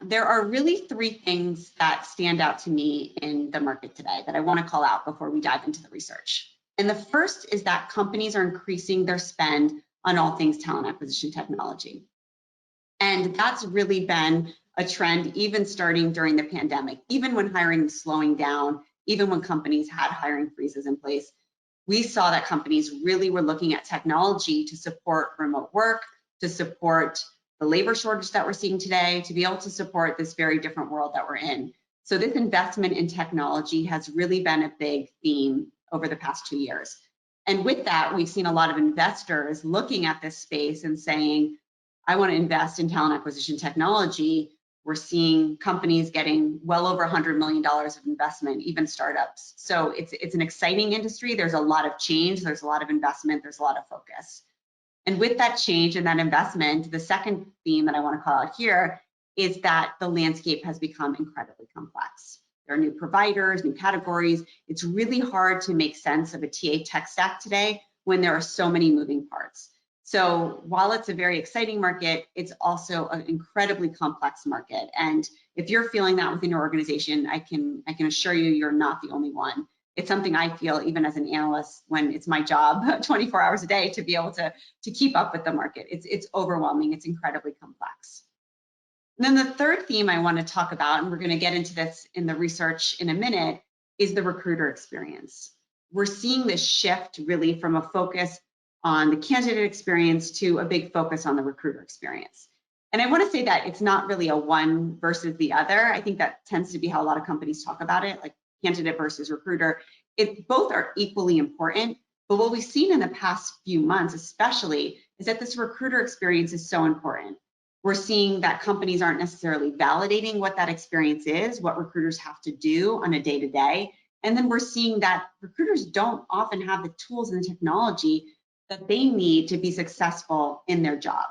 there are really three things that stand out to me in the market today that I want to call out before we dive into the research. And the first is that companies are increasing their spend on all things talent acquisition technology. And that's really been a trend even starting during the pandemic, even when hiring was slowing down, even when companies had hiring freezes in place. We saw that companies really were looking at technology to support remote work, to support the labor shortage that we're seeing today, to be able to support this very different world that we're in. So this investment in technology has really been a big theme over the past 2 years. And with that, we've seen a lot of investors looking at this space and saying, I want to invest in talent acquisition technology. We're seeing companies getting well over $100 million of investment, even startups. So it's an exciting industry. There's a lot of change, there's a lot of investment, there's a lot of focus. And with that change and that investment, the second theme that I want to call out here is that the landscape has become incredibly complex. There are new providers, new categories. It's really hard to make sense of a TA tech stack today when there are so many moving parts. So while it's a very exciting market, it's also an incredibly complex market. And if you're feeling that within your organization, I can assure you, you're not the only one. It's something I feel even as an analyst when it's my job 24 hours a day to be able to keep up with the market. It's overwhelming, it's incredibly complex. And then the third theme I want to talk about, and we're going to get into this in the research in a minute, is the recruiter experience. We're seeing this shift really from a focus on the candidate experience to a big focus on the recruiter experience. And I want to say that it's not really a one versus the other. I think that tends to be how a lot of companies talk about it, like candidate versus recruiter. Both are equally important, but what we've seen in the past few months especially is that this recruiter experience is so important. We're seeing that companies aren't necessarily validating what that experience is, what recruiters have to do on a day-to-day. And then we're seeing that recruiters don't often have the tools and the technology that they need to be successful in their job.